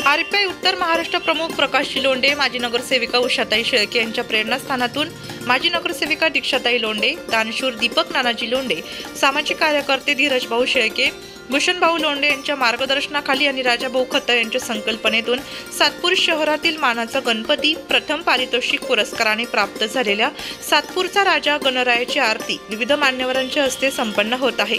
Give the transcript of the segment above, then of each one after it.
RPI उत्तर महाराष्ट्र प्रमुख प्रकाश लोंढे, माजी नगरसेविका उषाताई शेळके यांच्या प्रेरणास्थानातून माजी नगरसेविका दीक्षाताई लोंढे, दानशूर दीपक नानाजी लोंढे, सामाजिक कार्यकर्ते धीरज भाऊ शेळके, भूषण भाऊ लोंढे यांच्या मार्गदर्शनाखाली आणि राजाभाऊ खत्तर यांच्या संकल्पनेतून सातपूर शहरातील मानाचा गणपती प्रथम पारितोषिक पुरस्काराने प्राप्त झालेल्या सातपूरचा राजा गणरायाची आरती विविध मान्यवरांच्या हस्ते संपन्न होत आहे।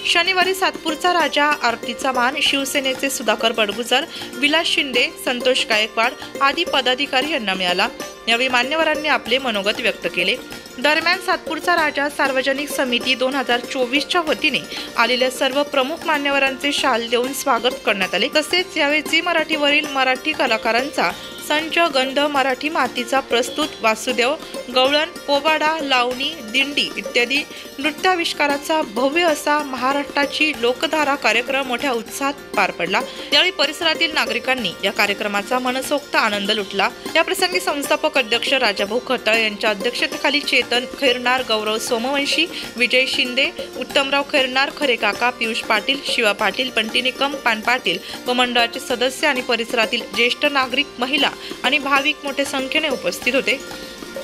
शनिवारी सातपूरचा राजा आरतीचा मान शिवसेनेचे सुधाकर बडगुजर, विलास शिंदे, संतोष गायकवाड आदी पदाधिकारी यांना मिळाला। यावेळी मान्यवरांनी आपले मनोगत व्यक्त केले। दरम्यान सातपूरचा राजा सार्वजनिक समिती 2024च्या वतीने आलेल्या सर्व प्रमुख मान्यवरांचे शाल देऊन स्वागत करण्यात आले। तसेच यावेळी झी मराठीवरील मराठी कलाकारांचा संच गंध, मराठी मातीचा प्रस्तुत, वासुदेव, गवळण, पोवाडा, लावणी, दिंडी इत्यादी नृत्याविष्काराचा भव्य असा महाराष्ट्राची लोकधारा कार्यक्रम मोठ्या उत्साहात पार पडला। यावेळी परिसरातील नागरिकांनी या कार्यक्रमाचा मनसोक्त आनंद लुटला। या प्रसंगी संस्थापक अध्यक्ष राजाभाऊ खत्तर यांच्या अध्यक्षतेखाली चेतन खैरनार, गौरव सोमवंशी, विजय शिंदे, उत्तमराव खैरनार, खरे काका, पियुष पाटील, शिवा पाटील, पंटी निकम, पान पाटील व मंडळाचे सदस्य आणि परिसरातील ज्येष्ठ नागरिक, महिला आणि भाविक मोठ्या संख्येने उपस्थित होते।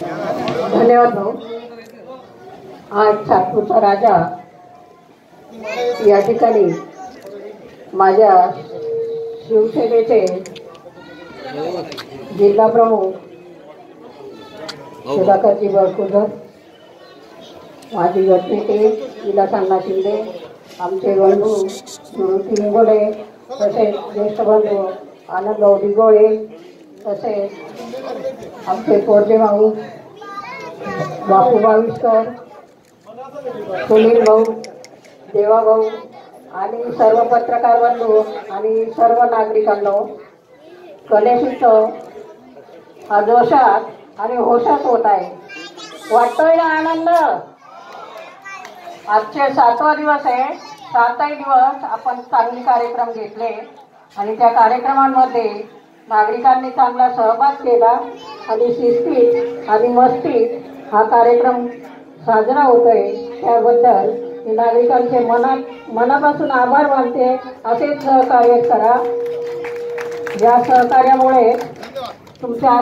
धन्यवाद भाऊ। आज सातपूरचा राजा या ठिकाणी माझ्या शिवसेनेचे जिल्हा प्रमुख सुधाकरजी बडगुजर, माजी गटनेते विलास अण्णा शिंदे, आमचे बंधू सुरुती इंगोले, तसेच ज्येष्ठ बंधू आनंद दिगोळे, तसेच आमचे पोरजे भाऊ बापू बाविस्कर, सुनील भाऊ, देवा भाऊ आणि सर्व पत्रकार बंधू आणि सर्व नागरिकांनो, गणेशोत्सव हा जोशात आणि होशात होत आहे। वाटतोय ना आनंद? आजचे 7वा दिवस आहे। 7ही दिवस आपण चांगले कार्यक्रम घेतले आणि त्या कार्यक्रमांमध्ये नागरिकांनी चांगला सहभाग केला आणि शिस्तीत आणि मस्तीत हा कार्यक्रम साजरा होतोय। त्याबद्दल मी नागरिकांचे मनापासून आभार मानते। असेच सहकार्य करा। या सहकार्यामुळे तुमच्या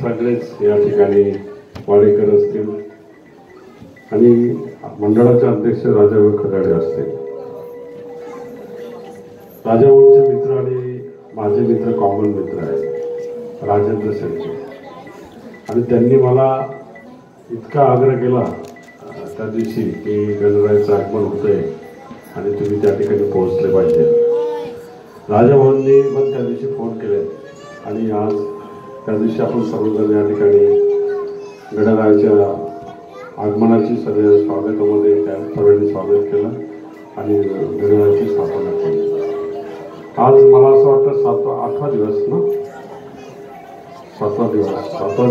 सगळेच या ठिकाणी वाडेकर असतील आणि मंडळाचे अध्यक्ष राजाभाऊ खताडे असतील, राजाभाऊचे मित्र आणि माझे मित्र, कॉमन मित्र आहेत राजेंद्र शेळके, आणि त्यांनी मला इतका आग्रह केला त्या दिवशी की गणरायाचं आगमन होतंय आणि तुम्ही त्या ठिकाणी पोहोचले पाहिजे। राजाभाऊंनी पण त्या दिवशी फोन केले आणि आज त्या दिवशी आपण सर्वजण या ठिकाणी गणरायाच्या आगमनाची सगळ्या स्वागतामध्ये त्या सर्वांनी स्वागत केलं आणि गणरायाची स्थापना केली। आज मला असं वाटतं 8वा दिवस ना, 7वा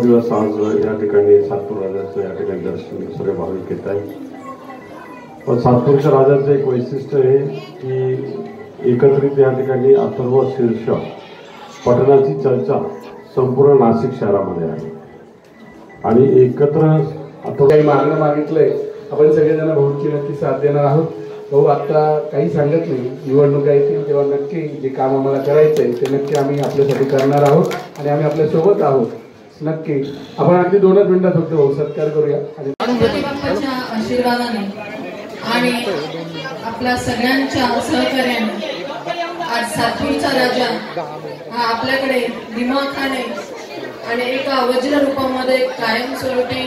दिवस आज या ठिकाणी सातपूर राजाचं या ठिकाणी दर्शन सगळे भाविक घेत आहेत। पण सातपूरच्या राजाचं एक वैशिष्ट्य आहे की एकत्रित या ठिकाणी अथर्व शीर्ष पठणाची चर्चा संपूर्ण नाशिक शहरामध्ये आहे आणि एकत्र आता काही मागणं मागितलंय, आपण सगळेजण भाऊंची नक्की साथ देणार आहोत। भाऊ आता काही सांगत नाही, निवडणुका येतील तेव्हा नक्की जे काम आम्हाला करायचंय ते नक्की आम्ही आपल्यासाठी करणार आहोत आणि आम्ही आपल्या सोबत आहोत नक्की। आपण अगदी 2च मिनिटात फक्त भाऊ सत्कार करूया आणि आशीर्वादाने आणि आपल्या सगळ्यांच्या सहकार्याने आज सातपूरचा राजा हा आपल्याकडे दिमाखाने आणि एका वज्र रूपामध्ये कायमस्वरूपी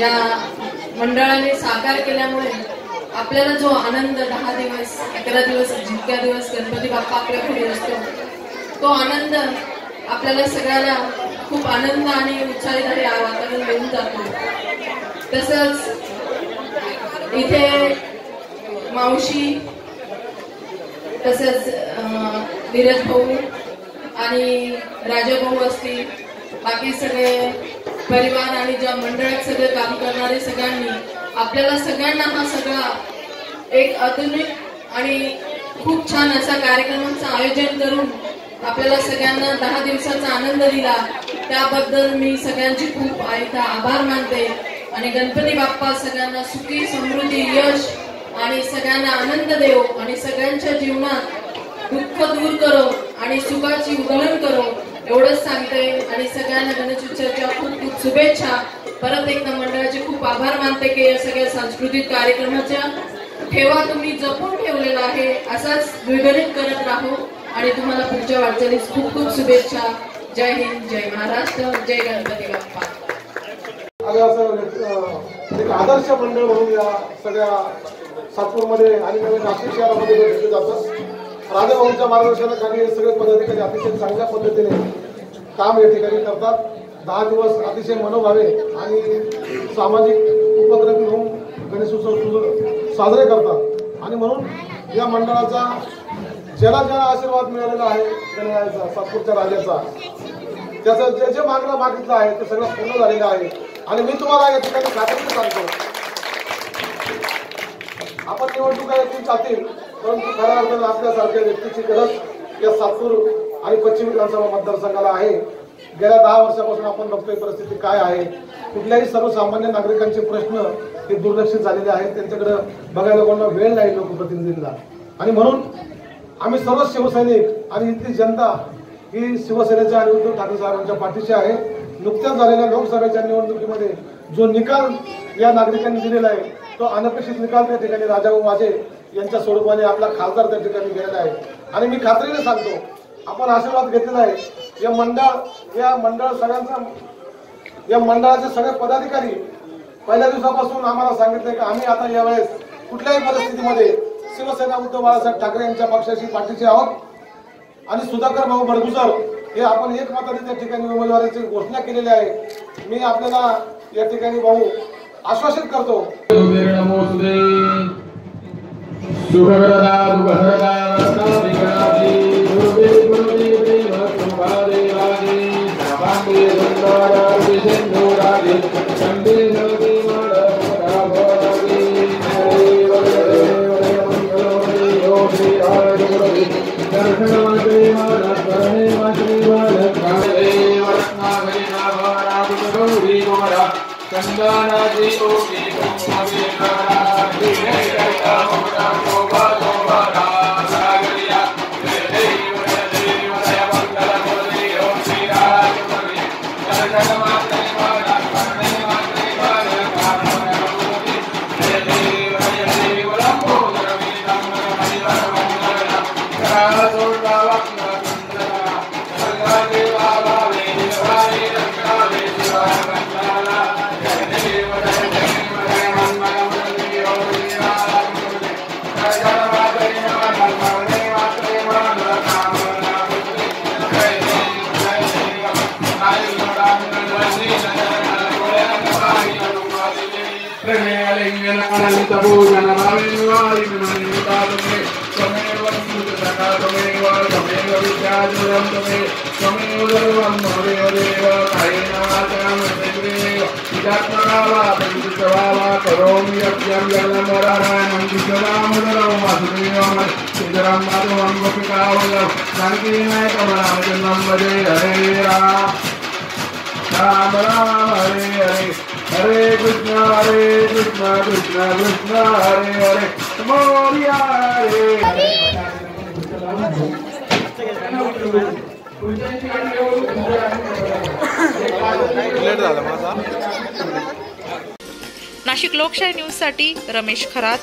या मंडळाने साकार केल्यामुळे आपल्याला जो आनंद 10 दिवस 11 दिवस जितक्या दिवस गणपती बाप्पा आपल्याकडे असतो तो आनंद आपल्याला सगळ्याला खूप आनंद आणि उत्साहित आणि वातावरण देऊन जातो। तसंच इथे मावशी, तसंच धीरज भाऊ आणि राजाभाऊ असतील, बाकी सगळे परिवार आणि ज्या मंडळात सगळे काम करणारे सगळ्यांनी आपल्याला सगळ्यांना हा सगळा एक आधुनिक आणि खूप छान असा कार्यक्रमाचं आयोजन करून आपल्याला सगळ्यांना 10 दिवसाचा आनंद दिला। त्याबद्दल मी सगळ्यांची खूप आभार मानते आणि गणपती बाप्पा सगळ्यांना सुखी, समृद्धी, यश आणि सगळ्यांना आनंद देव आणि सगळ्यांच्या जीवनात दुःख दूर करो आणि सुखाची उधळण करो एवढंच सांगते आणि सगळ्यांना गणेश उत्सवाच्या खूप खूप शुभेच्छा. परत एकदा मंडळाचे खूप आभार मानते की या सगळ्या सांस्कृतिक कार्यक्रमाच्या ठेवा तुम्ही जपून ठेवलेला आहे, असाच द्विगुणित करत राहू आणि तुम्हाला पुढच्या वाटचालीस खूप खूप शुभेच्छा. जय हिंद, जय महाराष्ट्र, जय गणपती बाप्पा. एक आदर्श मंडळ म्हणून या सगळ्या सातपूरमध्ये आणि नाशिक शहरामध्ये घेतलं जातं. राजाभाऊंच्या मार्गदर्शनाखाली हे सगळे पदाधिकारी अतिशय चांगल्या पद्धतीने काम या ठिकाणी करतात. 10 दिवस अतिशय मनोभावे आणि सामाजिक उपक्रम घेऊन गणेशोत्सव साजरे करतात. आणि म्हणून या मंडळाचा ज्याला आशीर्वाद मिळालेला आहे गणरायाचा, सातपूरच्या राजाचा, त्याचं जे जे मागणं मागितलं आहे ते सगळं पूर्ण झालेलं आहे. आणि मी तुम्हाला या ठिकाणी खात्रीने सांगतो, आपण निवडणुका येतील जातील, परंतु खऱ्या अर्थानं आपल्यासारख्या व्यक्तीची गरज या सातपूर आणि पश्चिम विधानसभा मतदारसंघाला आहे. गेल्या 10 वर्षापासून आपण बघतोय परिस्थिती काय आहे. कुठल्याही सर्वसामान्य नागरिकांचे प्रश्न हे दुर्लक्षित झालेले आहेत, त्यांच्याकडे बघायला कोणाला वेळ नाही लोकप्रतिनिधींना. आणि म्हणून आम्ही सर्व शिवसैनिक आणि इथली जनता ही शिवसेनेच्या आणि उद्धव ठाकरे साहेबांच्या पाठीशी आहे. नुकत्याच झालेल्या लोकसभेच्या निवडणुकीमध्ये जो निकाल या नागरिकांनी दिलेला आहे तो अनपेक्षित निकाल त्या ठिकाणी राजाभाऊ वाजे यांच्या स्वरूपाने आपला खासदार त्या ठिकाणी गेलेला आहे. आणि मी खात्रीने सांगतो, आपण आशीर्वाद घेतलेला आहे. या मंडळ सगळ्यांचा, या मंडळाचे सगळे पदाधिकारी पहिल्या दिवसापासून आम्हाला सांगितले की आम्ही आता यावेळेस कुठल्याही परिस्थितीमध्ये शिवसेना उद्धव बाळासाहेब ठाकरे यांच्या पक्षाशी पाठीशी आहोत. आणि सुधाकर भाऊ बडगुजर हे आपण एक मताने त्या ठिकाणी उमेदवाराची घोषणा केलेली आहे. मी आपल्याला या ठिकाणी भाऊ आश्वासित करतो. राम राम हरे हरे हरे कृष्ण कृष्ण कृष्ण हरे हरे मोरिया हरे. नाशिक लोकशाही न्यूजसाठी रमेश खरात,